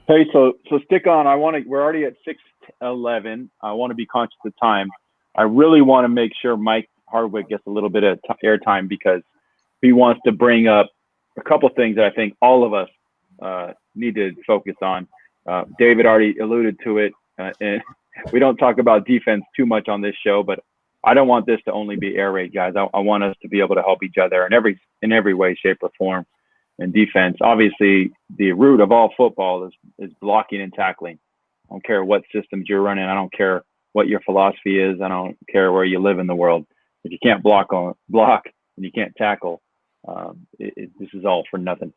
Hey, so stick on. We're already at 6:11. I want to be conscious of time. I really want to make sure Mike Hardwick gets a little bit of airtime because he wants to bring up a couple things that I think all of us need to focus on. David already alluded to it, and we don't talk about defense too much on this show, but I don't want this to only be air raid, guys. I want us to be able to help each other in every way, shape, or form. And defense, obviously, the root of all football is blocking and tackling. I don't care what systems you're running. I don't care what your philosophy is. I don't care where you live in the world. If you can't block and you can't tackle, this is all for nothing.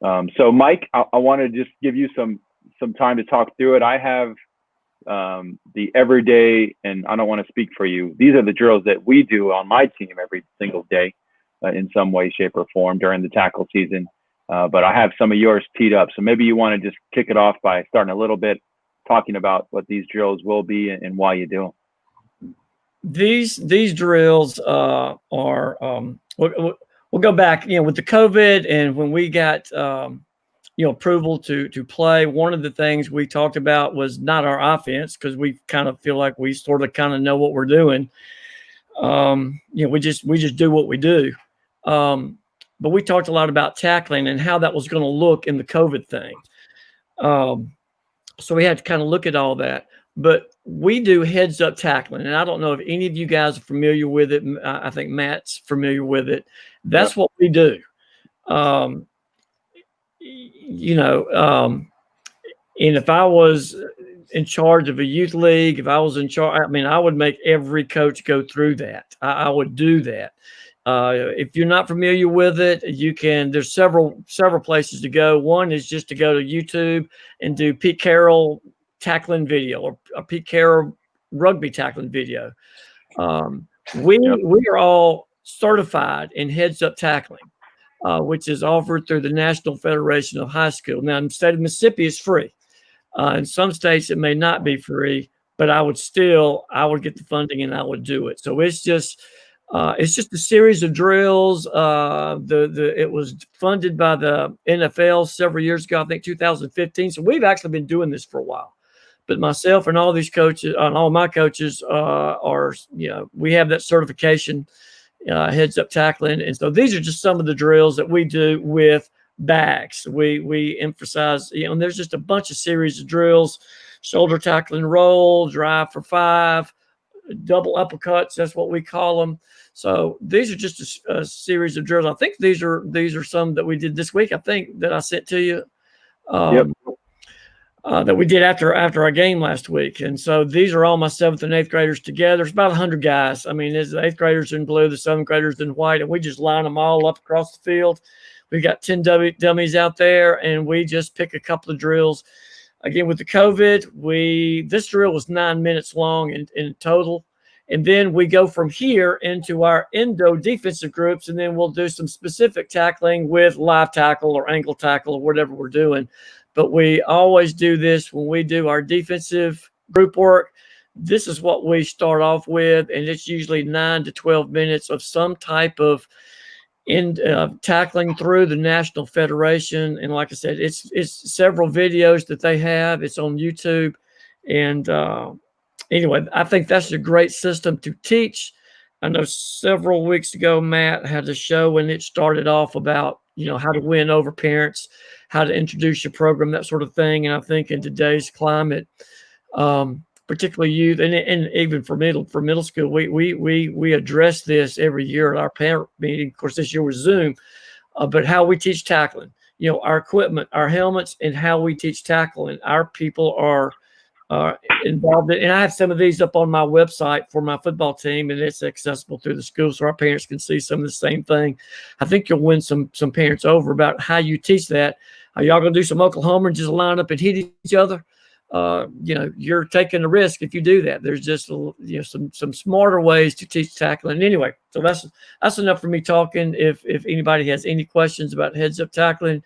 So, Mike, I want to just give you some time to talk through it. I have the everyday, and I don't want to speak for you. These are the drills that we do on my team every single day in some way, shape, or form during the tackle season. But I have some of yours teed up. So maybe you want to just kick it off by starting a little bit talking about what these drills will be and why you do them. These drills are we'll go back, with the COVID and when we got approval to play. One of the things we talked about was not our offense because we kind of feel like we sort of kind of know what we're doing. We just do what we do. But we talked a lot about tackling and how that was going to look in the COVID thing. So we had to kind of look at all that. But we do heads up tackling. And I don't know if any of you guys are familiar with it. I think Matt's familiar with it. That's what we do. And if I was in charge of a youth league, if I was in charge, I would make every coach go through that. I would do that. If you're not familiar with it, there's several places to go. One is just to go to YouTube and do Pete Carroll tackling video or Pete Carroll rugby tackling video. We are all certified in heads up tackling, which is offered through the National Federation of High School. Now, in the state of Mississippi, it's free. In some states, it may not be free, but I would get the funding and I would do it. So it's just a series of drills. It was funded by the NFL several years ago, I think 2015. So we've actually been doing this for a while. But myself and all these coaches, and all my coaches we have that certification, heads up tackling. And so these are just some of the drills that we do with bags. We emphasize, and there's just a bunch of series of drills: shoulder tackling roll, drive for 5, double uppercuts. That's what we call them. So these are just a series of drills. I think these are some that we did this week. I think that I sent to you. That we did after our game last week. And so these are all my 7th and 8th graders together. It's about 100 guys. There's the 8th graders in blue, the 7th graders in white, and we just line them all up across the field. We've got 10 dummies out there, and we just pick a couple of drills. Again, with the COVID, this drill was 9 minutes long in total. And then we go from here into our endo defensive groups, and then we'll do some specific tackling with live tackle or ankle tackle or whatever we're doing. But we always do this when we do our defensive group work. This is what we start off with, and it's usually 9 to 12 minutes of some type of tackling through the National Federation. And like I said, it's several videos that they have. It's on YouTube. And anyway, I think that's a great system to teach. I know several weeks ago, Matt had a show and it started off about, how to win over parents, how to introduce your program, that sort of thing. And I think in today's climate, particularly youth and even for middle school, we address this every year at our parent meeting. Of course, this year was Zoom, but how we teach tackling, our equipment, our helmets, and how we teach tackling. Our people are involved in, and I have some of these up on my website for my football team, and it's accessible through the school so our parents can see some of the same thing. I think you'll win some parents over about how you teach that. Are y'all gonna do some Oklahoma and just line up and hit each other? You're taking a risk if you do that. There's just some smarter ways to teach tackling. Anyway, so that's enough for me talking. If anybody has any questions about heads up tackling,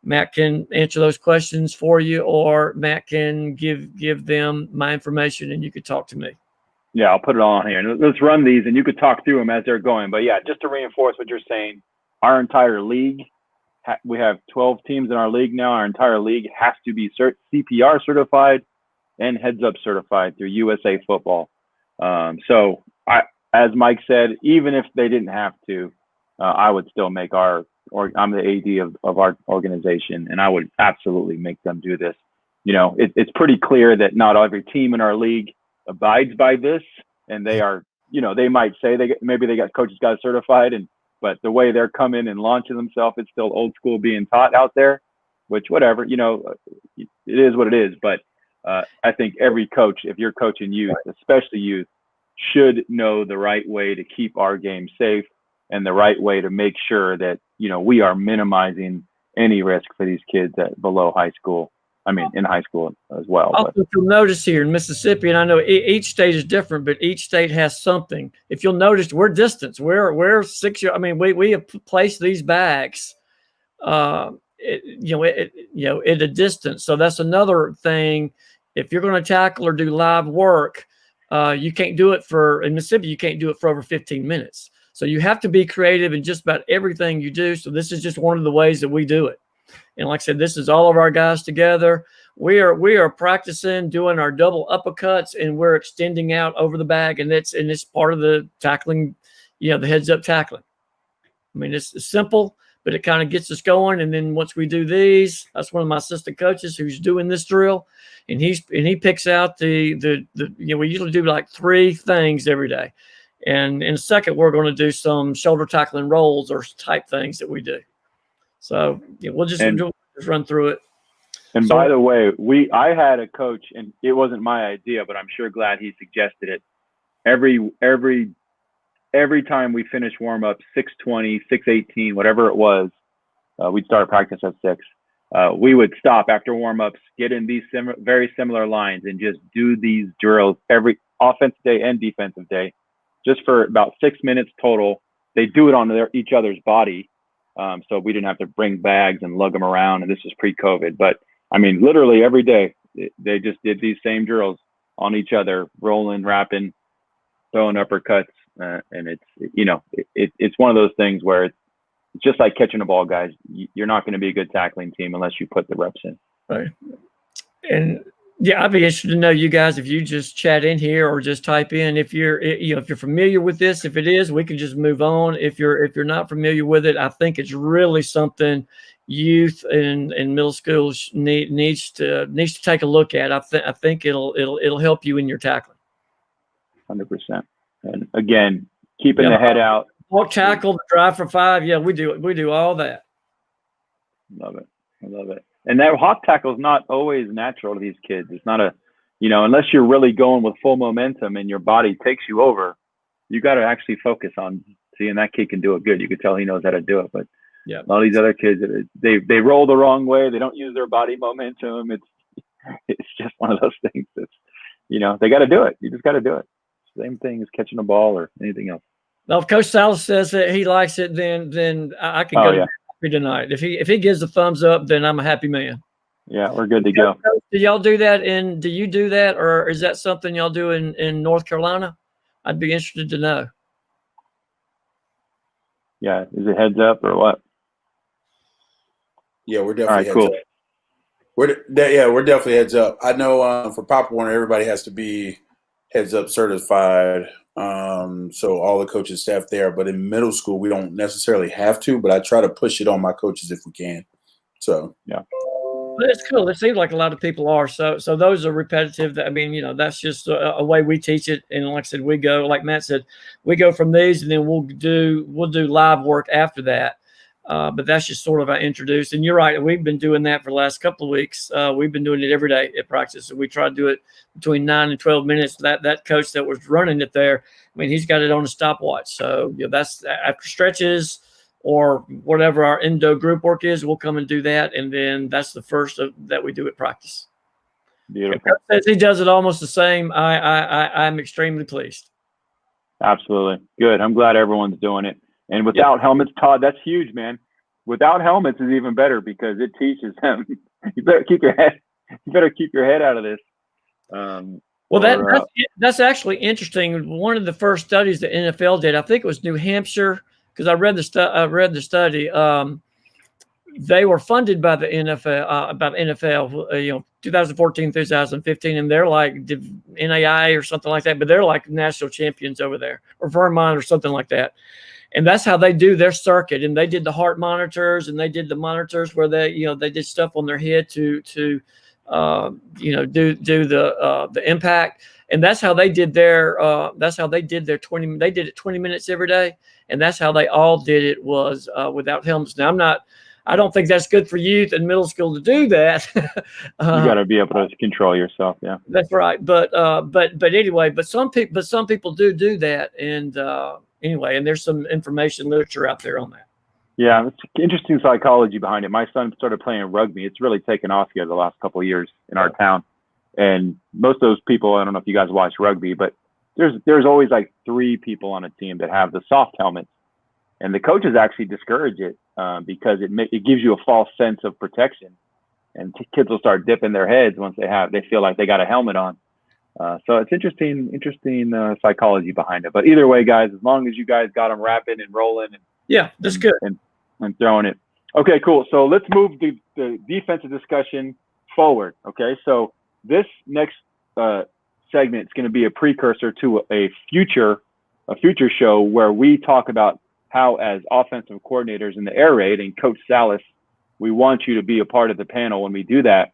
Matt can answer those questions for you, or Matt can give them my information and you could talk to me. Yeah, I'll put it all on here. Let's run these and you could talk through them as they're going. But yeah, just to reinforce what you're saying, our entire league we have 12 teams in our league now. Our entire league has to be CPR certified and heads up certified through USA Football. So as Mike said, even if they didn't have to, I would still make I'm the AD of our organization, and I would absolutely make them do this. It's pretty clear that not every team in our league abides by this, and they are, they might say maybe they got coaches got certified, but the way they're coming and launching themselves, it's still old school being taught out there, which whatever, it is what it is. But I think every coach, if you're coaching youth, especially youth, should know the right way to keep our game safe and the right way to make sure that, we are minimizing any risk for these kids below high school. I mean, in high school as well. Also, you'll notice here in Mississippi, and I know each state is different, but each state has something. If you'll notice, we're distance. We're 6 years. I mean, we have placed these bags, at a distance. So that's another thing. If you're going to tackle or do live work, you can't do it in Mississippi. You can't do it for over 15 minutes. So you have to be creative in just about everything you do. So this is just one of the ways that we do it. And like I said, this is all of our guys together. We are practicing doing our double uppercuts, and we're extending out over the bag, and it's part of the tackling, the heads up tackling. I mean, it's simple, but it kind of gets us going. And then once we do these, that's one of my assistant coaches who's doing this drill, and he picks out the we usually do like 3 things every day. And in a second, we're going to do some shoulder tackling rolls or type things that we do. So we'll just run through it. And by the way, I had a coach, and it wasn't my idea, but I'm sure glad he suggested it. Every time we finish warm up, 6:20, 6:18, whatever it was, we'd start practice at 6. We would stop after warm ups, get in these very similar lines, and just do these drills every offensive day and defensive day, just for about 6 minutes total. They do it on each other's body. So we didn't have to bring bags and lug them around, and this was pre-COVID. But I mean, literally every day they just did these same drills on each other, rolling, wrapping, throwing uppercuts, and it's one of those things where it's just like catching a ball, guys. You're not going to be a good tackling team unless you put the reps in. Right. And yeah, I'd be interested to know, you guys, if you just chat in here or just type in if you're familiar with this. If it is, we can just move on. If you're not familiar with it, I think it's really something youth and middle schools needs to take a look at. I think it'll help you in your tackling. 100%. And again, keeping the head out. Walk tackle, the drive for 5. Yeah, we do all that. Love it. I love it. And that hawk tackle is not always natural to these kids. It's not unless you're really going with full momentum and your body takes you over, you got to actually focus on seeing that kid can do it good. You could tell he knows how to do it. But a lot of these other kids, they roll the wrong way. They don't use their body momentum. It's just one of those things that's, they got to do it. You just got to do it. Same thing as catching a ball or anything else. Now, if Coach Salas says that he likes it, then I can go tonight. If he gives a thumbs up, then I'm a happy man. Yeah, we're good to go. Do y'all do that? And do you do that, or is that something y'all do in North Carolina? I'd be interested to know. Yeah, is it heads up or what? Yeah, we're definitely cool. Heads up. We're definitely heads up. I know for Pop Warner, everybody has to be heads up certified. So all the coaches, staff there, but in middle school, we don't necessarily have to, but I try to push it on my coaches if we can. So, yeah. But it's cool. It seems like a lot of people are. So those are repetitive. That's just a way we teach it. And like I said, we go, like Matt said, we go from these, and then we'll do live work after that. But that's just sort of I introduced. And you're right. We've been doing that for the last couple of weeks. We've been doing it every day at practice. So we try to do it between 9 and 12 minutes. That coach that was running it there, I mean, he's got it on a stopwatch. So that's after stretches or whatever our endo group work is, we'll come and do that. And then that's the first that we do at practice. Beautiful. Coach says he does it almost the same. I'm extremely pleased. Absolutely. Good. I'm glad everyone's doing it. And without helmets, Todd, that's huge, man. Without helmets is even better because it teaches them. You better keep your head out of this. That's actually interesting. One of the first studies the NFL did, I think it was New Hampshire, because I read the study. they were funded by the NFL, 2014, 2015, and they're like NAI or something like that, but they're like national champions over there, or Vermont or something like that. And that's how they do their circuit. And they did the heart monitors, and they did the monitors where they did stuff on their head to do the impact. And that's how they did their 20. They did it 20 minutes every day, and that's how they all did it was without helmets. Now I don't think that's good for youth and middle school to do that. You got to be able to control yourself. Yeah, that's right. But anyway, some people do that, and anyway, and there's some information literature out there on that. Yeah, it's interesting psychology behind it. My son started playing rugby. It's really taken off here the last couple of years in our town. And most of those people, I don't know if you guys watch rugby, but there's always like 3 people on a team that have the soft helmets. And the coaches actually discourage it because it gives you a false sense of protection. And kids will start dipping their heads once they feel like they got a helmet on. So it's interesting psychology behind it. But either way, guys, as long as you guys got them rapping and rolling, that's good, and throwing it. Okay, cool. So let's move the defensive discussion forward. Okay, so this next segment is going to be a precursor to a future show where we talk about how, as offensive coordinators in the air raid, and Coach Salas, we want you to be a part of the panel when we do that,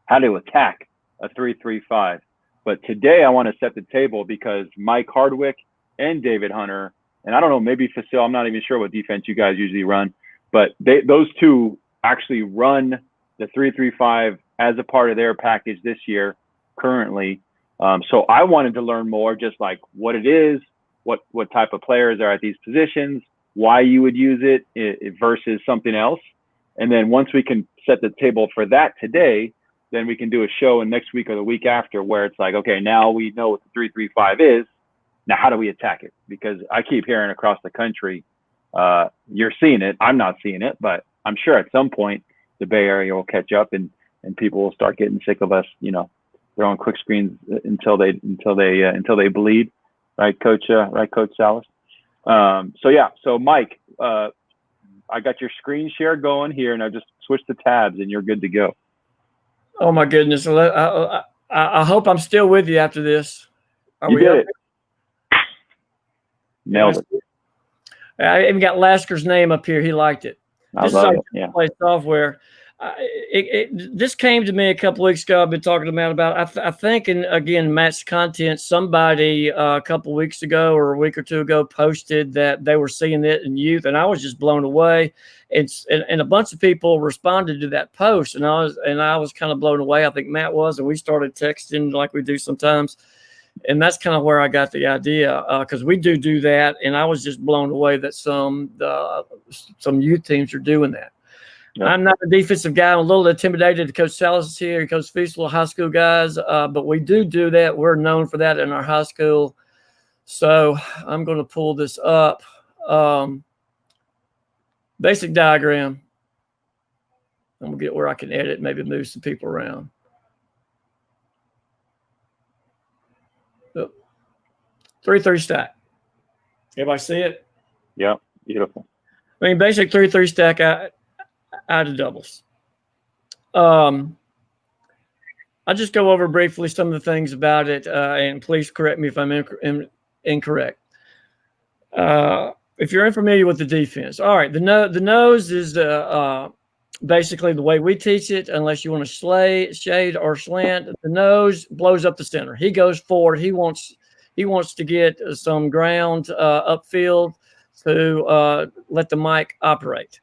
how to attack a 3-3-5. But today I want to set the table because Mike Hardwick and David Hunter, and I don't know, maybe Facil, I'm not even sure what defense you guys usually run, but those two actually run the 3-3-5 as a part of their package this year currently. So I wanted to learn more, just like what it is, what type of players are at these positions, why you would use it versus something else. And then once we can set the table for that today, then we can do a show in next week or the week after where it's like, okay, now we know what the 3-3-5 is. Now, how do we attack it? Because I keep hearing across the country, you're seeing it. I'm not seeing it, but I'm sure at some point the Bay Area will catch up and people will start getting sick of us, throwing quick screens until they bleed. Right, Coach Salas? So Mike, I got your screen share going here, and I just switched the tabs, and you're good to go. Oh my goodness! I hope I'm still with you after this. You did it. Nailed it. I even got Lasker's name up here. He liked it. I love it. Yeah. Play software. This came to me a couple weeks ago. I've been talking about. I think, and again, Matt's content. Somebody a couple weeks ago or a week or two ago posted that they were seeing it in youth, and I was just blown away. And a bunch of people responded to that post, and I was kind of blown away. I think Matt was, and we started texting like we do sometimes. And that's kind of where I got the idea, because we do that, and I was just blown away that some youth teams are doing that. Yep. I'm not a defensive guy. I'm a little intimidated. Coach Salas is here, Coach Fiesel, high school guys, but we do that. We're known for that in our high school. So I'm going to pull this up. Basic diagram. I'm going to get where I can edit, maybe move some people around. 3-3 stack. Everybody see it? Yeah, beautiful. I mean, basic 3-3 stack out of doubles. I'll just go over briefly some of the things about it, and please correct me if I'm incorrect. If you're unfamiliar with the defense, all right, the nose is basically the way we teach it, unless you want to shade or slant. The nose blows up the center. He goes forward. He wants to get some ground upfield to let the mic operate.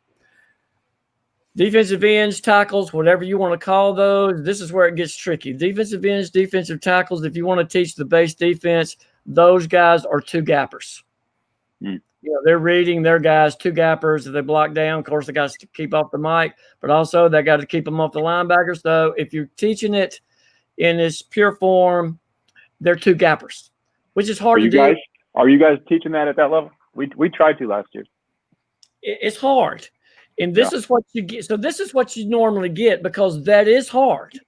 Defensive ends, tackles, whatever you want to call those, this is where it gets tricky. Defensive ends, defensive tackles, if you want to teach the base defense, those guys are 2 gappers. They're reading their guys, 2 gappers. If they block down, of course, they got to keep off the mic, but also they got to keep them off the linebacker. So if you're teaching it in its pure form, they're 2 gappers, which is hard to do. Are you guys teaching that at that level? We tried to last year. It's hard. And this is what you get. So this is what you normally get, because that is hard.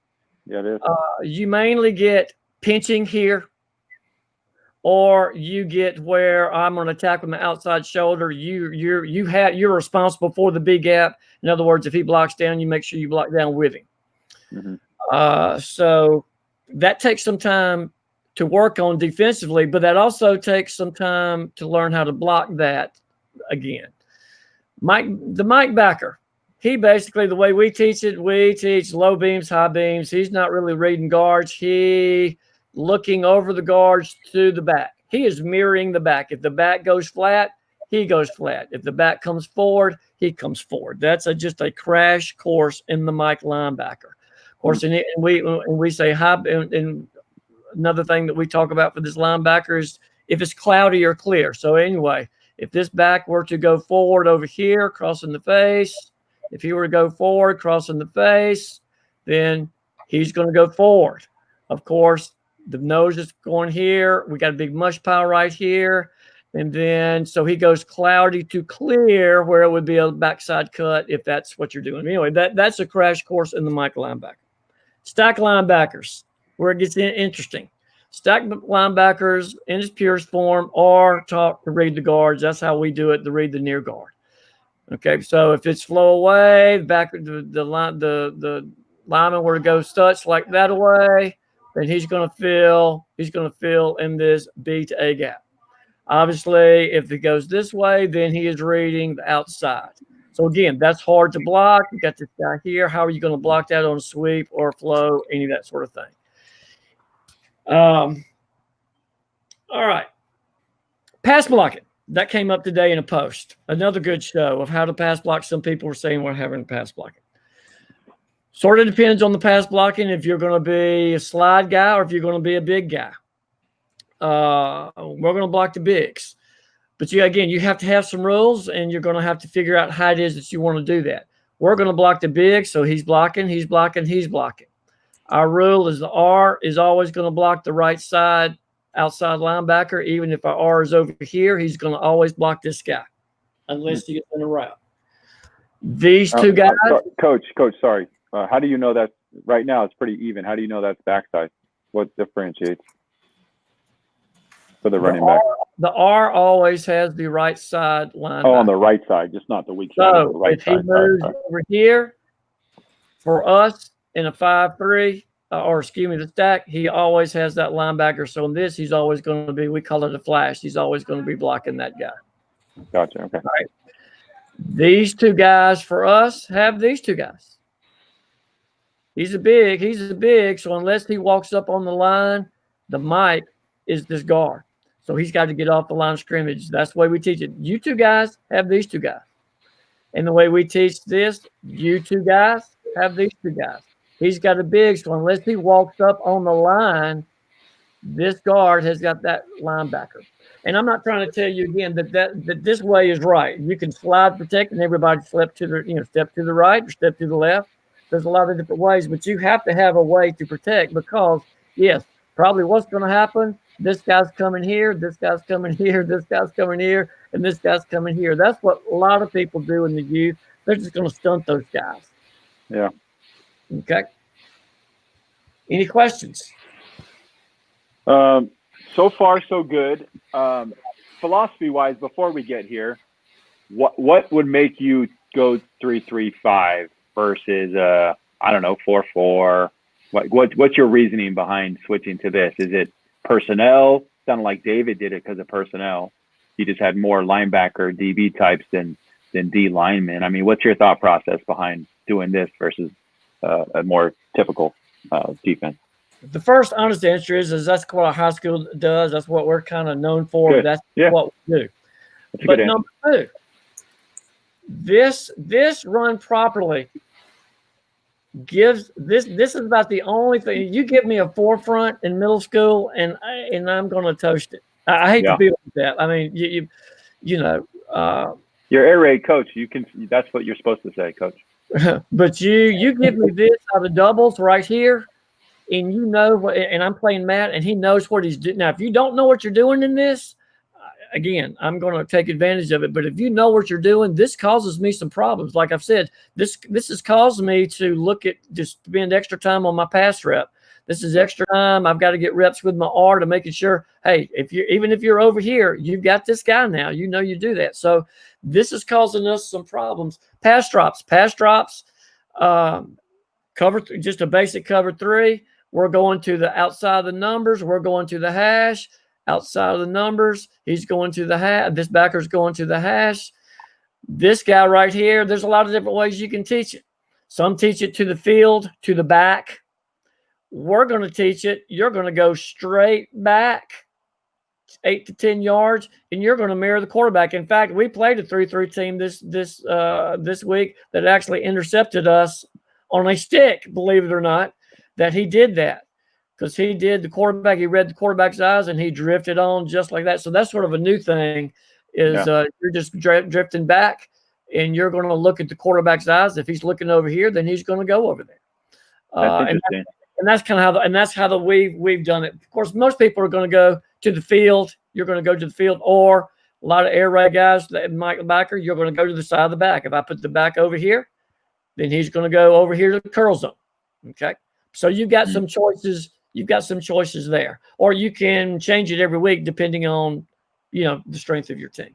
Yeah, it is. You mainly get pinching here, or you get where I'm going to attack with my outside shoulder. You're responsible for the B gap. In other words, if he blocks down, you make sure you block down with him. Mm-hmm. So that takes some time to work on defensively, but that also takes some time to learn how to block that again. The Mike backer, he basically, the way we teach low beams, high beams. He's not really reading guards. He looking over the guards to the back. He is mirroring the back. If the back goes flat, he goes flat. If the back comes forward, he comes forward. That's just a crash course in the Mike linebacker. Of course, and we say high. And another thing that we talk about for this linebacker is if it's cloudy or clear. So anyway, if this back were to go forward over here, crossing the face, if he were to go forward, crossing the face, then he's going to go forward. Of course, the nose is going here. We got a big mush pile right here. And then, so he goes cloudy to clear where it would be a backside cut if that's what you're doing. Anyway, that's a crash course in the Mike linebacker. Stack linebackers, where it gets interesting. Stack linebackers in its purest form are taught to read the guards. That's how we do it, to read the near guard. Okay, so if it's flow away, the lineman were to go studs like that away, then he's going to fill in this B to A gap. Obviously, if it goes this way, then he is reading the outside. So again, that's hard to block. You got this guy here. How are you going to block that on sweep or flow, any of that sort of thing? All right. Pass blocking. That came up today in a post. Another good show of how to pass block. Some people were saying we're having pass blocking. Sort of depends on the pass blocking, if you're going to be a slide guy or if you're going to be a big guy. We're going to block the bigs. But you have to have some rules, and you're going to have to figure out how it is that you want to do that. We're going to block the big, so he's blocking. Our rule is the R is always going to block the right side outside linebacker. Even if our R is over here, he's going to always block this guy unless he gets in a route. These two guys. Coach, sorry. How do you know that right now it's pretty even? How do you know that's backside? What differentiates for the running back? The R always has the right side linebacker. Oh, on the right side, just not the weak side. So the right if he moves over here, for us in a 5-3, the stack, he always has that linebacker. So in this, he's always going to be, we call it a flash. He's always going to be blocking that guy. Gotcha. Okay. All right. These two guys for us have these two guys. He's a big. So unless he walks up on the line, the Mike is this guard. So he's got to get off the line of scrimmage. That's the way we teach it. You two guys have these two guys. And the way we teach this, you two guys have these two guys. He's got a big, so unless he walks up on the line, this guard has got that linebacker. And I'm not trying to tell you again that this way is right. You can slide protect and everybody step to the right or step to the left. There's a lot of different ways, but you have to have a way to protect because, yes, probably what's going to happen, this guy's coming here, this guy's coming here, this guy's coming here, and this guy's coming here. That's what a lot of people do in the youth. They're just going to stunt those guys. Yeah. Okay. Any questions? So far, so good. Philosophy-wise, before we get here, what would make you go 3-3-5 versus 4-4? What's your reasoning behind switching to this? Is it personnel? Sounded like David did it because of personnel. He just had more linebacker DB types than D linemen. I mean, what's your thought process behind doing this versus a more typical defense? The first honest answer is that's what our high school does. That's what we're kind of known for. Good. That's Yeah. what we do. But number two, this run properly gives this is about the only thing. You give me a forefront in middle school and I'm going to toast it. I hate to be like that. I mean, you're air raid coach. That's what you're supposed to say, coach. But you give me this out of doubles right here, and you know what, and I'm playing Matt, and he knows what he's doing. Now, if you don't know what you're doing in this, again, I'm going to take advantage of it. But if you know what you're doing, this causes me some problems. Like I've said, this has caused me to look at just spend extra time on my pass rep. This is extra time. I've got to get reps with my R to making sure, hey, even if you're over here, you've got this guy now. You know you do that. So this is causing us some problems. Pass drops, just a basic cover 3. We're going to the outside of the numbers. We're going to the hash. Outside of the numbers, he's going to the hash. This backer's going to the hash. This guy right here, there's a lot of different ways you can teach it. Some teach it to the field, to the back. We're going to teach it. You're going to go straight back 8 to 10 yards, and you're going to mirror the quarterback. In fact, we played a 3-3 team this week that actually intercepted us on a stick, believe it or not, that he did that. Because he read the quarterback's eyes, and he drifted on just like that. So that's sort of a new thing is you're just drifting back, and you're going to look at the quarterback's eyes. If he's looking over here, then he's going to go over there. That's interesting. And that's kind of how we've done it. Of course, most people are going to go to the field. You're going to go to the field, or a lot of air raid guys, Michael Backer, you're going to go to the side of the back. If I put the back over here, then he's going to go over here to the curl zone. Okay. So you've got some choices. You've got some choices there, or you can change it every week depending on, the strength of your team.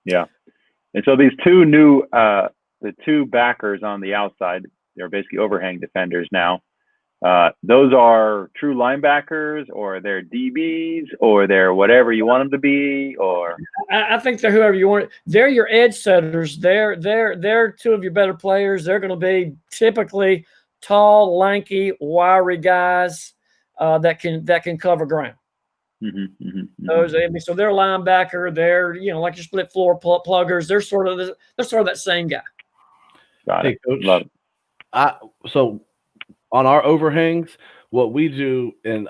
Yeah. And so these two new, the two backers on the outside, they're basically overhang defenders now. Those are true linebackers, or they're DBs, or they're whatever you want them to be, or I think they're whoever you want. They're your edge setters. They're two of your better players. They're going to be typically tall, lanky, wiry guys that can cover ground. So they're linebacker. They're like your split floor pluggers. They're sort of that same guy. Got it. Coach, Love it. So on our overhangs, what we do, and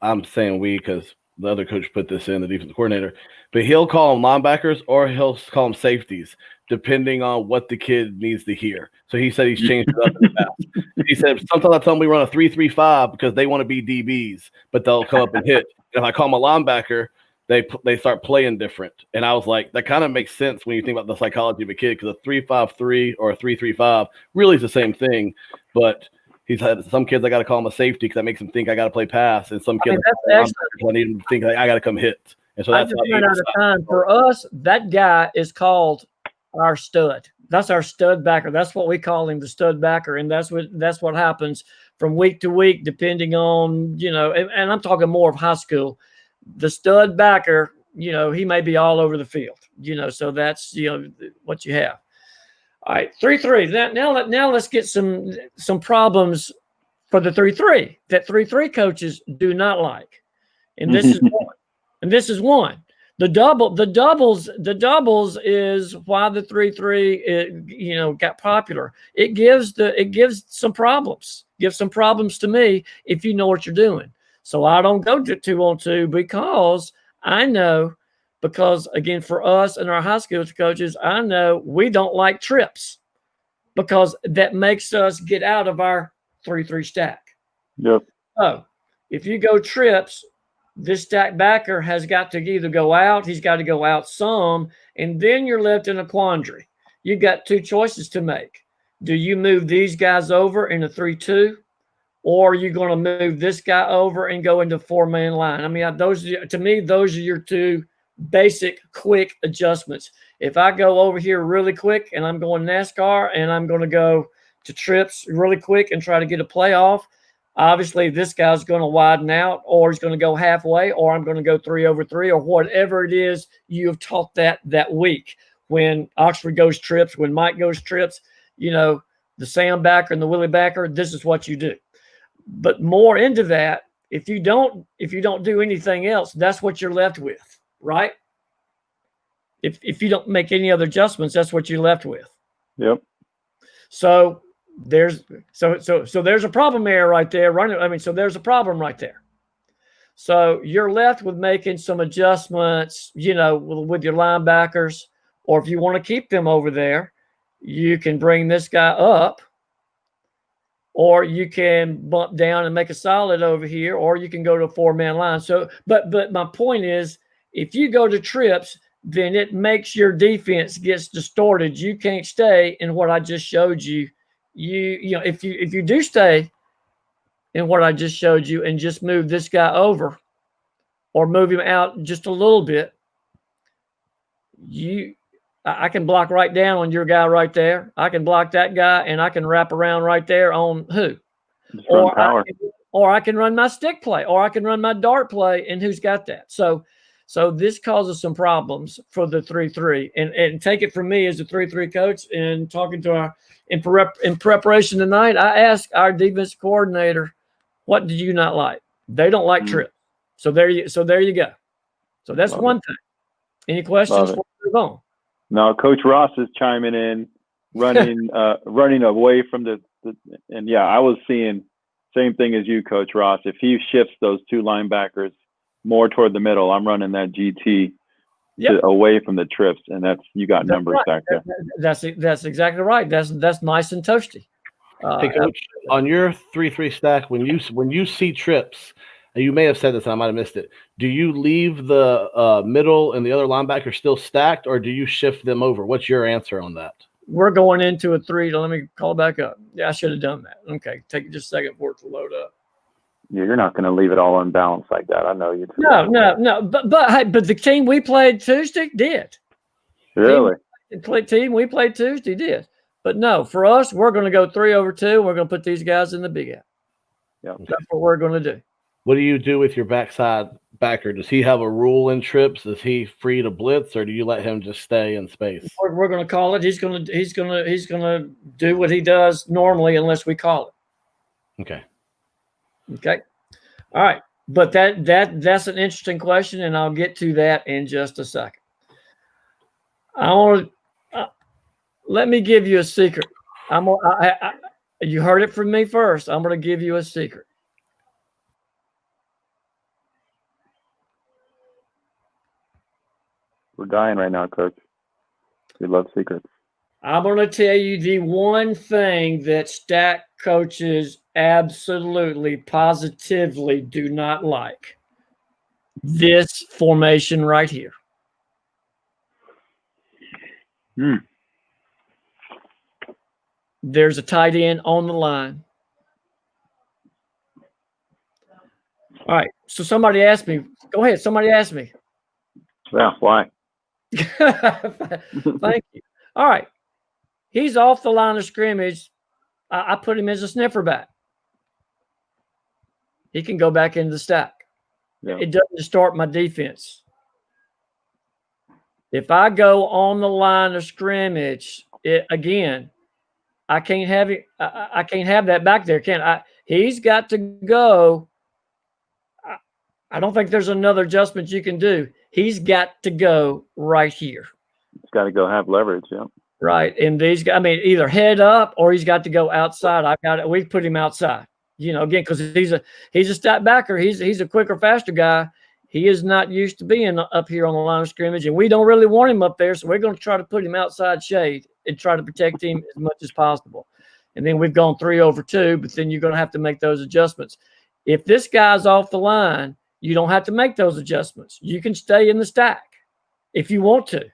I'm saying we because the other coach put this in, the defensive coordinator, but he'll call them linebackers or he'll call them safeties, depending on what the kid needs to hear. So he said he's changed it up in the past. He said, sometimes I tell them we run a 3-3-5 because they want to be DBs, but they'll come up and hit. And if I call them a linebacker, they start playing different. And I was like, that kind of makes sense when you think about the psychology of a kid, because a 3-5-3 or a 3-3-5 really is the same thing. But he's had some kids I got to call them a safety because that makes them think I got to play pass, and some kids I need them to think I got to come hit. And so that's out of time. For us, that guy is called our stud. That's our stud backer. That's what we call him, the stud backer, and that's what happens from week to week, depending on and I'm talking more of high school. The stud backer, he may be all over the field, so that's what you have. All right, 3-3. Now let's get some problems for the 3-3 that 3-3 coaches do not like, and this is one. And this is one. The doubles is why the 3-3 got popular. It gives some problems. Gives some problems to me if you know what you're doing. So I don't go to 2-on-2 because I know. Because, again, for us and our high school coaches, I know we don't like trips because that makes us get out of our 3-3 stack. Yep. So if you go trips, this stack backer has got to either go out, he's got to go out some, and then you're left in a quandary. You've got two choices to make. Do you move these guys over in a 3-2, or are you going to move this guy over and go into 4-man line? I mean, those are your two basic quick adjustments. If I go over here really quick and I'm going NASCAR and I'm going to go to trips really quick and try to get a playoff, obviously this guy's going to widen out, or he's going to go halfway, or I'm going to go 3-over-3, or whatever it is you have taught that week. When Oxford goes trips, when Mike goes trips, the Sam backer and the Willie backer, this is what you do. But more into that, if you don't do anything else, that's what you're left with. Right? If you don't make any other adjustments, that's what you're left with. Yep. So there's a problem area right there. So there's a problem right there. So you're left with making some adjustments, with your linebackers, or if you want to keep them over there, you can bring this guy up, or you can bump down and make a solid over here, or you can go to a 4-man line. So, but my point is, if you go to trips, then it makes your defense gets distorted. You can't stay in what I just showed you. If you do stay in what I just showed you and just move this guy over or move him out just a little bit, I can block right down on your guy right there. I can block that guy, and I can wrap around right there on who? Or I can run my stick play, or I can run my dart play, and who's got that? So this causes some problems for the 3-3. And take it from me as a 3-3 coach, and talking to in preparation tonight, I asked our defense coordinator, what do you not like? They don't like trips. So there you go. So that's one thing. Any questions before we move on? No, Coach Ross is chiming in, running away from and yeah, I was seeing same thing as you, Coach Ross. If he shifts those two linebackers more toward the middle, I'm running that GT away from the trips, and you got numbers back there. That's exactly right. That's nice and toasty. Hey, Coach, on your 3-3 stack, when you see trips, and you may have said this, and I might have missed it. Do you leave the middle and the other linebacker still stacked, or do you shift them over? What's your answer on that? We're going into a 3. Let me call back up. Yeah, I should have done that. Okay, take just a second for it to load up. Yeah, you're not going to leave it all unbalanced like that. I know you. No. But the team we played Tuesday did. Really? Team we played Tuesday did. But no, for us, we're going to go 3-over-2. We're going to put these guys in the big out. Yeah, that's what we're going to do. What do you do with your backside backer? Does he have a rule in trips? Is he free to blitz, or do you let him just stay in space? We're going to call it. He's going to do what he does normally unless we call it. Okay. All right. But that's an interesting question, and I'll get to that in just a second. Let me give you a secret. You heard it from me first. I'm going to give you a secret. We're dying right now, Coach. We love secrets. I'm going to tell you the one thing that stack coaches absolutely, positively do not like. This formation right here. There's a tight end on the line. All right. So somebody asked me. Go ahead. Somebody asked me. Yeah, why? Thank you. All right. He's off the line of scrimmage. I put him as a sniffer back. He can go back into the stack. Yeah. It doesn't distort my defense. If I go on the line of scrimmage, again, I can't have it. I can't have that back there, can I? He's got to go. I don't think there's another adjustment you can do. He's got to go right here. He's got to go have leverage, yeah. Right, and these guys, either head up or he's got to go outside. We put him outside, again, because he's a step backer. He's a quicker, faster guy. He is not used to being up here on the line of scrimmage, and we don't really want him up there, so we're going to try to put him outside shade and try to protect him as much as possible. And then we've gone 3-over-2, but then you're going to have to make those adjustments. If this guy's off the line, you don't have to make those adjustments. You can stay in the stack if you want to.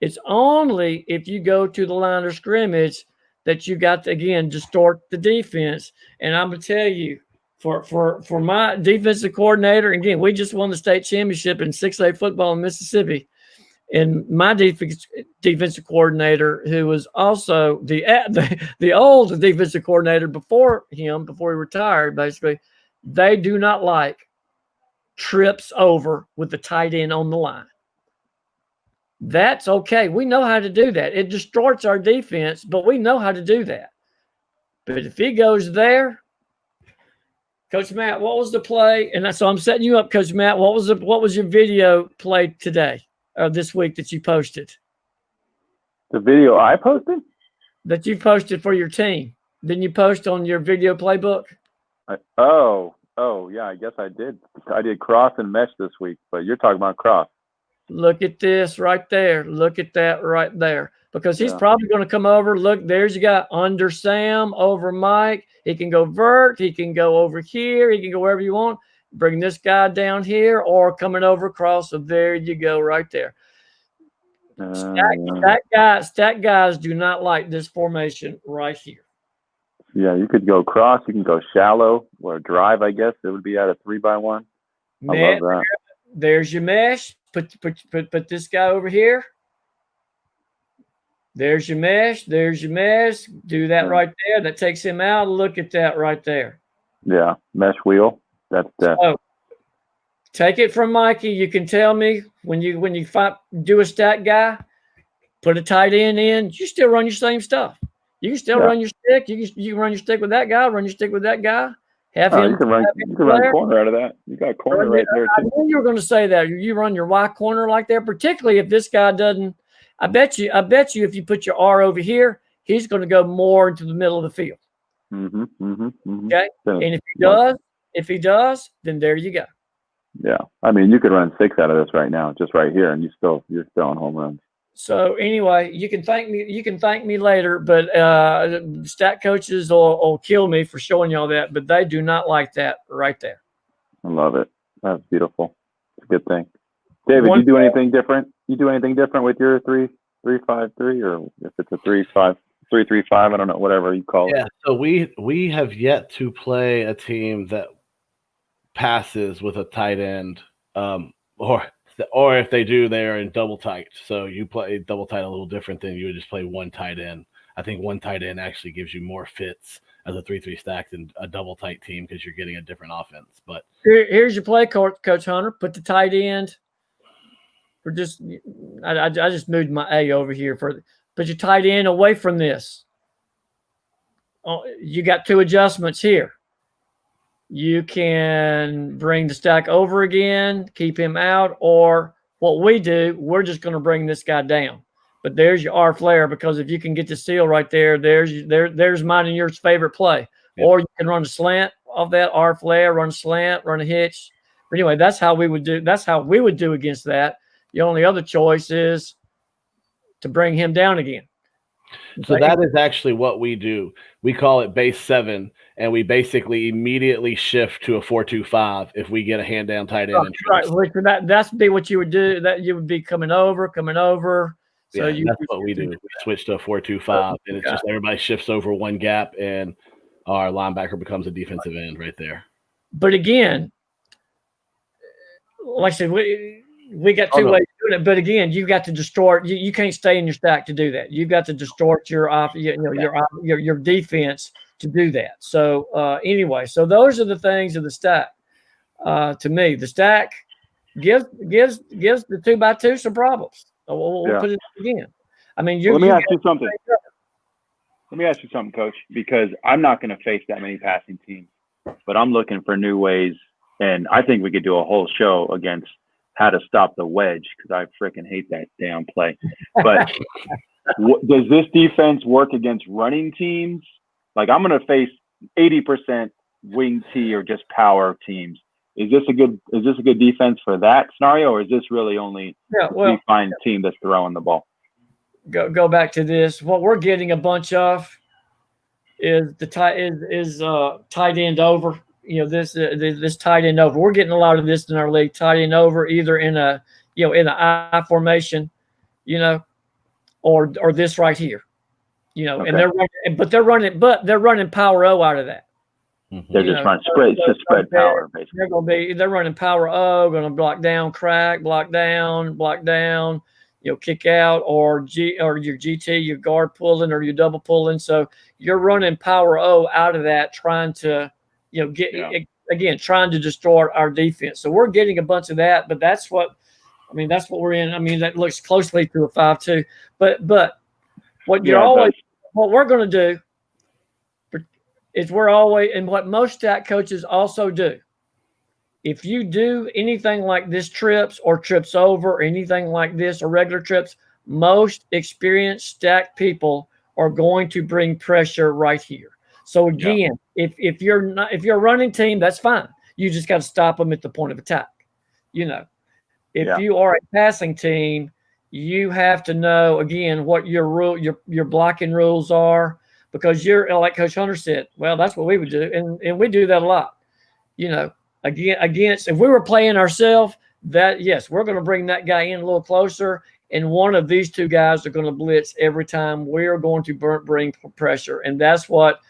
It's only if you go to the line of scrimmage that you got to, again, distort the defense. And I'm going to tell you, for my defensive coordinator, again, we just won the state championship in 6A football in Mississippi. And my defensive coordinator, who was also the old defensive coordinator before he retired, basically, they do not like trips over with the tight end on the line. That's okay. We know how to do that. It distorts our defense, but we know how to do that. But if he goes there, Coach Matt, what was the play? And so I'm setting you up, Coach Matt. What was your video play today or this week that you posted? The video I posted? That you posted for your team. Didn't you post on your video playbook? Oh, yeah, I guess I did. I did cross and mesh this week, but you're talking about cross. Look at this right there. Look at that right there. Because he's probably going to come over. Look, there's you got under Sam, over Mike. He can go vert. He can go over here. He can go wherever you want. Bring this guy down here or coming over across. So there you go right there. Stack guys do not like this formation right here. Yeah, you could go cross. You can go shallow or drive. I guess it would be at a 3x1. I love that. There's your mesh. Put this guy over here. There's your mesh. There's your mesh. Do that right there. That takes him out. Look at that right there. Yeah, mesh wheel. That's so, take it from Mikey. You can tell me when you do a stack guy, put a tight end in. You still run your same stuff. You can still run your stick. You can run your stick with that guy. Run your stick with that guy. Have him. You can run corner out of that. You got corner right there too. I knew you were going to say that. You run your Y corner like that, particularly if this guy doesn't. I bet you if you put your R over here, he's going to go more into the middle of the field. Okay, and if he does, then there you go. Yeah, I mean, you could run 6 out of this right now, just right here, and you're still on home runs. So anyway, you can thank me. You can thank me later, but stat coaches will kill me for showing y'all that. But they do not like that right there. I love it. That's beautiful. It's a good thing. David, you do anything different? You do anything different with your 3-3-5-3, or if it's a 3-5-3-3-5? I don't know, whatever you call it. Yeah. So we have yet to play a team that passes with a tight end, or if they do, they're in double tight. So you play double tight a little different than you would just play one tight end. I think one tight end actually gives you more fits as a 3-3 stack than a double tight team because you're getting a different offense. But here's your play, Coach Hunter. Put the tight end. I just moved my A over here for. Put your tight end away from this. Oh, you got 2 adjustments here. You can bring the stack over again, keep him out, or what we do, we're just going to bring this guy down. But there's your R flare, because if you can get the seal right there, there's mine and yours favorite play. Yeah. Or you can run a slant off that R flare, run a slant, run a hitch. But anyway, that's how we would do. That's how we would do against that. The only other choice is to bring him down again. So that is actually what we do. We call it base 7, and we basically immediately shift to a 4-2-5 if we get a hand down tight end. Right, that's be what you would do. That you would be coming over. So yeah, that's what we do. We switch to a 4-2-5, and it's just everybody shifts over one gap, and our linebacker becomes a defensive end right there. But again, like I said, we got 2 ways of doing it, but again, you got to distort. You can't stay in your stack to do that. You've got to distort your defense to do that. So anyway, so those are the things of the stack. To me, the stack gives the 2x2 some problems. We'll put it again. I mean, let me ask you something. Let me ask you something, Coach, because I'm not going to face that many passing teams, but I'm looking for new ways, and I think we could do a whole show against how to stop the wedge, because I freaking hate that damn play. But does this defense work against running teams? Like, I'm going to face 80% wing T or just power teams. Is this a good defense for that scenario, or is this really only a defined team that's throwing the ball? Go back to this. What we're getting a bunch of is tight end over. This tight end over. We're getting a lot of this in our league. Tight end over, either in a I formation, or this right here, okay. And they're running power O out of that. They're just trying to spread power, basically. They're running power O, going to block down, crack, block down, kick out, or your GT, your guard pulling or your double pulling. So you're running power O out of that, trying to trying to distort our defense. So we're getting a bunch of that, but that's what we're in. I mean, that looks closely to a 5-2, but what we're going to do is and what most stat coaches also do. If you do anything like this, trips over, or anything like this, or regular trips, most experienced stack people are going to bring pressure right here. So again, if you're a running team, that's fine. You just got to stop them at the point of attack. If you are a passing team, you have to know again what your blocking rules are, because you're like Coach Hunter said. Well, that's what we would do, and we do that a lot. Against if we were playing ourselves, we're going to bring that guy in a little closer, and one of these 2 guys are going to blitz every time. We're going to bring pressure, and that's what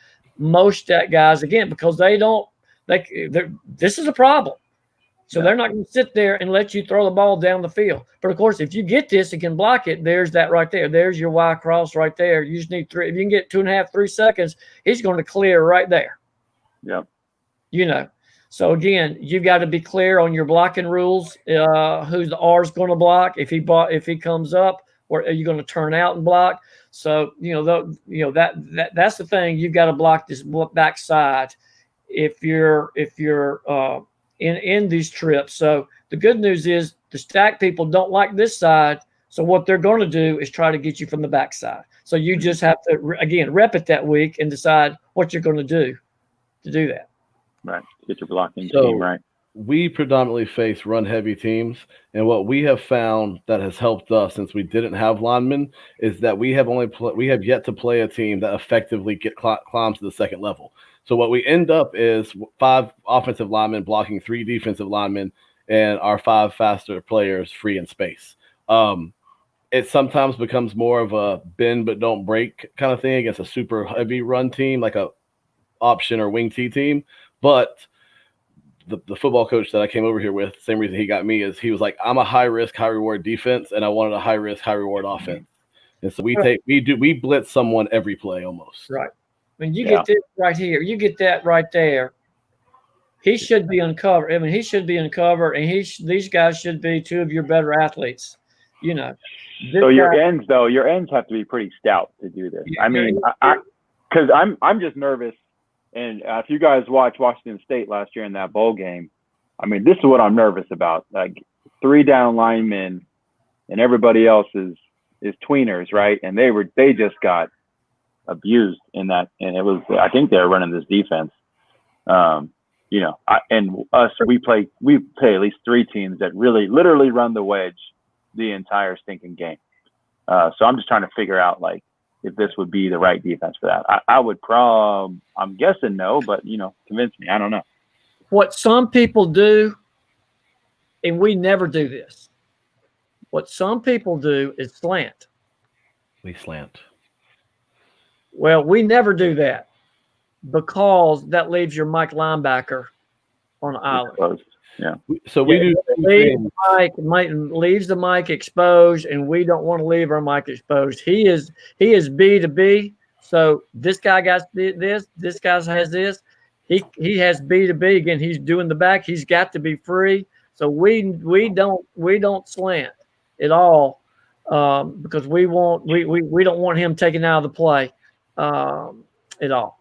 most that guys again because this is a problem. So they're not going to sit there and let you throw the ball down the field. But of course, if you get this and can block it, there's that right there. There's your Y cross right there. You just need 3. If you can get 2.5, 3 seconds, he's going to clear right there. Yeah. So again, you've got to be clear on your blocking rules. Who the R is going to block if he comes up, or are you going to turn out and block? So that's the thing. You've got to block this backside if you're in these trips. So the good news is the stack people don't like this side. So what they're going to do is try to get you from the backside. So you just have to again rep it that week and decide what you're going to do that. Right. Get your blocking team right. We predominantly face run-heavy teams, and what we have found that has helped us since we didn't have linemen is that we have yet to play a team that effectively climbs to the second level. So what we end up is 5 offensive linemen blocking 3 defensive linemen, and our 5 faster players free in space. It sometimes becomes more of a bend but don't break kind of thing against a super heavy run team like a option or wing T team, but the football coach that I came over here with, same reason he got me is he was like, I'm a high risk, high reward defense, and I wanted a high risk, high reward offense. And so we blitz someone every play almost. Right. When you get this right here, you get that right there. He should be uncovered. I mean, he should be uncovered, and these guys should be 2 of your better athletes. So your ends have to be pretty stout to do this. I mean, because I'm just nervous. And if you guys watch Washington State last year in that bowl game, I mean, this is what I'm nervous about. Like 3 down linemen, and everybody else is tweeners, right? And they just got abused in that, and it was, I think they're running this defense. We play at least 3 teams that really literally run the wedge the entire stinking game. So I'm just trying to figure out like if this would be the right defense for that. I'm guessing no, but convince me. I don't know. What some people do, and we never do this. What some people do is slant. We slant. Well, we never do that because that leaves your Mike linebacker on the island. Close. Yeah. So we do leaves the mic exposed, and we don't want to leave our mic exposed. He is B to B. So this guy got this. This guy has this. He has B to B again. He's doing the back. He's got to be free. So we don't slant at all because we don't want him taken out of the play at all.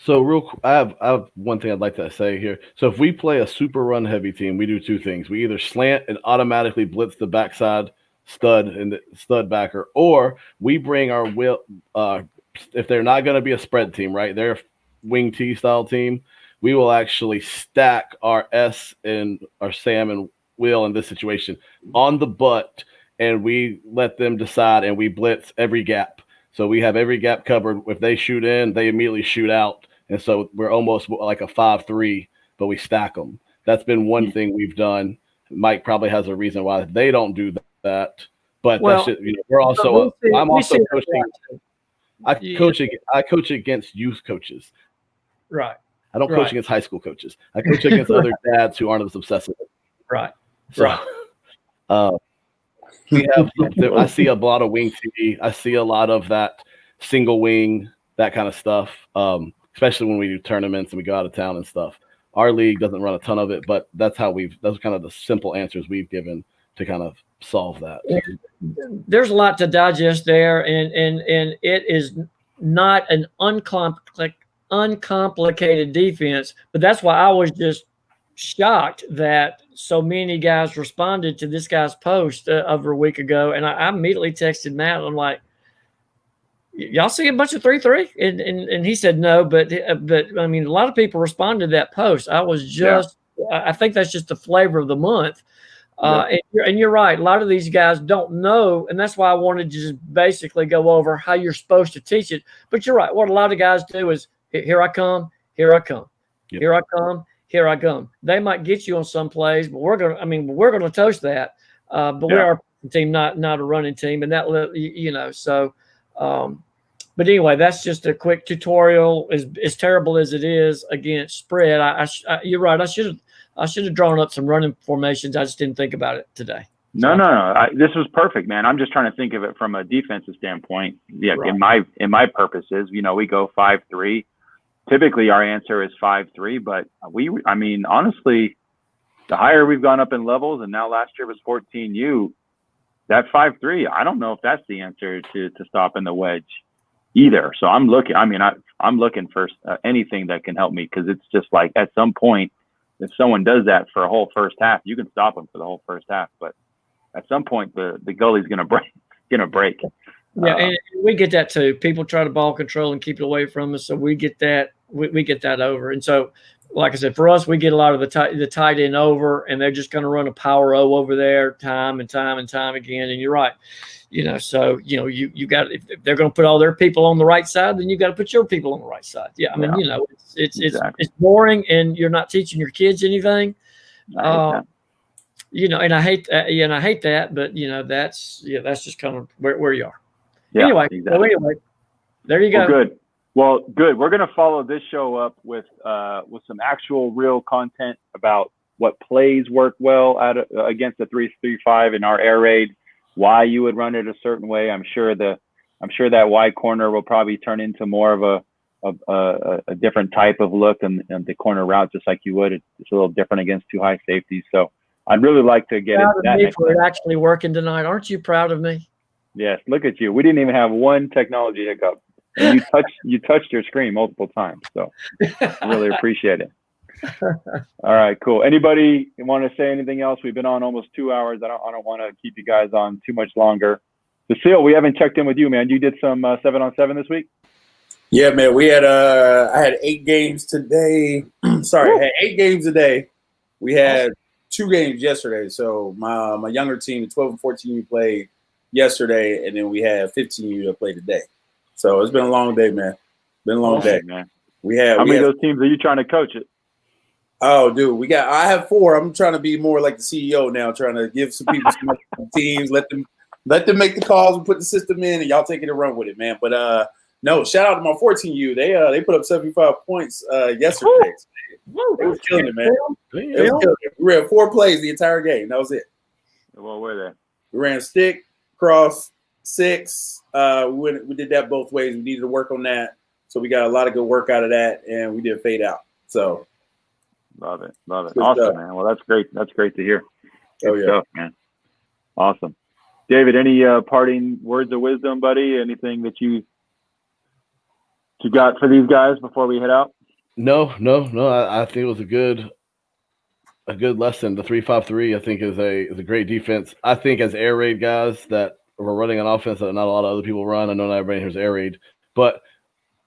So I have one thing I'd like to say here. So if we play a super run heavy team, we do 2 things. We either slant and automatically blitz the backside stud and the stud backer, or we bring our if they're not going to be a spread team, right? They're a wing T style team. We will actually stack our S and our Sam and Will in this situation on the butt, and we let them decide, and we blitz every gap. So we have every gap covered. If they shoot in, they immediately shoot out. And so we're almost like a 5-3, but we stack them. That's been one thing we've done. Mike probably has a reason why they don't do that. But we're also I'm also coaching. I coach against youth coaches. Right. I don't coach against high school coaches. I coach against other dads who aren't as obsessive. Right. So, I see a lot of wing TV. I see a lot of that single wing, that kind of stuff. Especially when we do tournaments and we go out of town and stuff. Our league doesn't run a ton of it, but those are kind of the simple answers we've given to kind of solve that. There's a lot to digest there, and it is not an uncomplicated defense, but that's why I was just shocked that so many guys responded to this guy's post over a week ago, and I immediately texted Matt. I'm like, y'all see a bunch of 3-3? And he said no, but I mean, a lot of people responded to that post. I was just, I think that's just the flavor of the month. And you're right. A lot of these guys don't know, and that's why I wanted to just basically go over how you're supposed to teach it. But you're right. What a lot of guys do is, here I come, here I come, here I come, here I come. They might get you on some plays, but we're gonna toast that. But we are a team, not a running team, and that so. But anyway, that's just a quick tutorial. As terrible as it is against spread, you're right. I should have drawn up some running formations. I just didn't think about it today. No. This was perfect, man. I'm just trying to think of it from a defensive standpoint. Yeah, Right. in my purposes, we go 5-3. Typically, our answer is 5-3, but honestly, the higher we've gone up in levels, and now last year was 14U. That 5-3, I don't know if that's the answer to stopping the wedge either. So I'm looking. I'm looking for anything that can help me, because it's just like at some point, if someone does that for a whole first half, you can stop them for the whole first half, but at some point the gully's gonna break. Yeah, and we get that too. People try to ball control and keep it away from us, so we get that. We get that over. And so, like I said, for us, we get a lot of the tight end over, and they're just going to run a power O over there time and time and time again. And you're right, So you got, if they're going to put all their people on the right side, then you got to put your people on the right side. Yeah, it's Exactly. it's boring, and you're not teaching your kids anything. And I hate that, but that's just kind of where you are. Yeah, anyway, exactly. There you go. Well, good. We're going to follow this show up with some actual real content about what plays work well against the 3-3-5 in our air raid, why you would run it a certain way. I'm sure that Y corner will probably turn into more of a different type of look, and the corner route, just like you would. It's a little different against two high safeties. So I'd really like to get into that. For it actually working tonight. Aren't you proud of me? Yes. Look at you. We didn't even have one technology hiccup. And you touched your screen multiple times, so I really appreciate it. All right, cool. Anybody want to say anything else? We've been on almost 2 hours. I don't want to keep you guys on too much longer. Cecile, we haven't checked in with you, man. You did some 7-on-7 this week? Yeah, man. We had I had 8 games today. Sorry, I had 8 games today. We had 2 games yesterday. So my younger team, the 12 and 14U, played yesterday, and then we had 15U that played today. So it's been a long day, man. Been a long day, man. How many of those teams are you trying to coach it? Oh, dude, I have 4. I'm trying to be more like the CEO now, trying to give some people some teams, let them make the calls and put the system in, and y'all take it and run with it, man. But no, shout out to my 14U. They put up 75 points yesterday. They was killing it, man. We ran 4 plays the entire game. That was it. What were they? We ran stick, cross, 6. We did that both ways. We needed to work on that, so we got a lot of good work out of that, and we did fade out. So love it. Awesome, stuff, man. Well, that's great. That's great to hear. Good stuff, man. Awesome. David, any parting words of wisdom, buddy? Anything that you got for these guys before we head out? No. I think it was a good lesson. The 3-5-3, I think, is a great defense. I think as air raid guys that we're running an offense that not a lot of other people run. I know not everybody here's air raid, but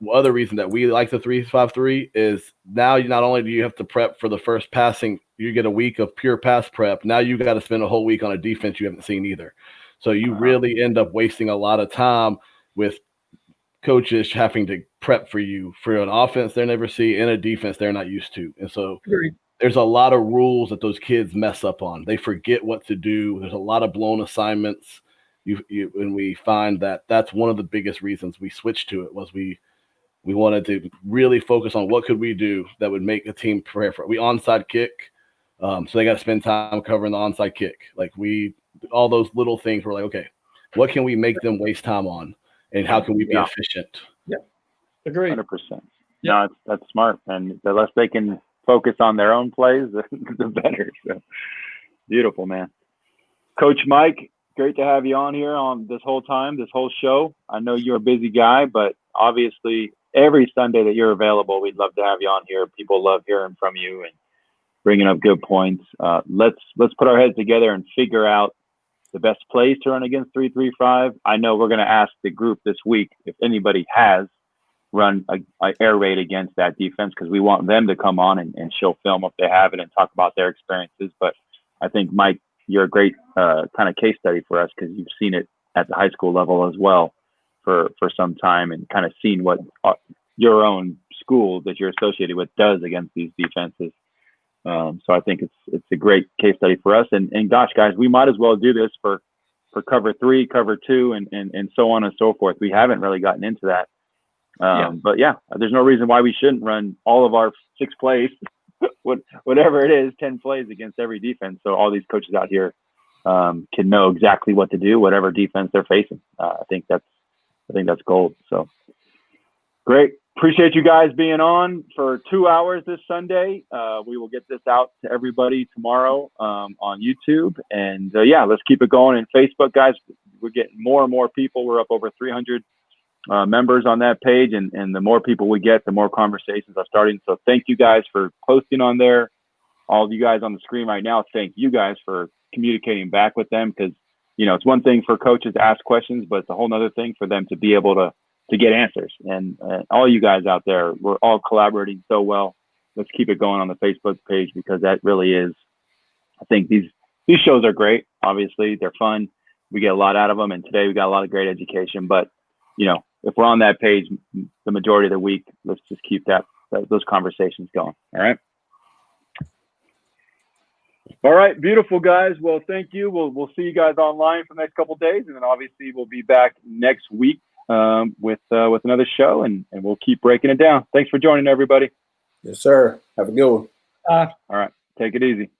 the other reason that we like the 3-5-3 is now not only do you have to prep for the first passing, you get a week of pure pass prep. Now you got to spend a whole week on a defense you haven't seen either. So you really end up wasting a lot of time with coaches having to prep for you for an offense they never see and a defense they're not used to. And so there's a lot of rules that those kids mess up on. They forget what to do. There's a lot of blown assignments. And we find that that's one of the biggest reasons we switched to it was we wanted to really focus on what could we do that would make a team prepare for it. We onside kick, so they got to spend time covering the onside kick. Like all those little things were like, okay, what can we make them waste time on, and how can we be efficient? Yeah, agreed. 100%. No, that's smart, and the less they can focus on their own plays, the better. So beautiful, man. Coach Mike, great to have you on here on this whole show. I know you're a busy guy, but obviously every Sunday that you're available, we'd love to have you on here. People love hearing from you and bringing up good points. Let's put our heads together and figure out the best plays to run against 3-3-5. I know we're going to ask the group this week if anybody has run a air raid against that defense, because we want them to come on and show film if they have it and talk about their experiences. But I think, Mike, you're a great kind of case study for us, because you've seen it at the high school level as well for some time, and kind of seen what your own school that you're associated with does against these defenses. So I think it's a great case study for us. And gosh, guys, we might as well do this for cover 3, cover 2, and so on and so forth. We haven't really gotten into that. But yeah, there's no reason why we shouldn't run all of our 6 plays, whatever it is, 10 plays against every defense. So all these coaches out here can know exactly what to do, whatever defense they're facing. I think that's gold. So great. Appreciate you guys being on for 2 hours this Sunday. We will get this out to everybody tomorrow on YouTube. And yeah, let's keep it going. And Facebook, guys, we're getting more and more people. We're up over 300 members on that page. And the more people we get, the more conversations are starting. So thank you guys for posting on there. All of you guys on the screen right now, thank you guys for communicating back with them, because, you know, it's one thing for coaches to ask questions, but it's a whole nother thing for them to be able to get answers. And all you guys out there, we're all collaborating so well. Let's keep it going on the Facebook page, because that really is, I think these shows are great. Obviously, they're fun. We get a lot out of them. And today we got a lot of great education. But, you know, if we're on that page the majority of the week, let's just keep those conversations going. All right. All right, beautiful guys. Well, thank you. We'll see you guys online for the next couple of days, and then obviously we'll be back next week with another show, and we'll keep breaking it down. Thanks for joining, everybody. Yes, sir. Have a good one. Bye. All right, take it easy.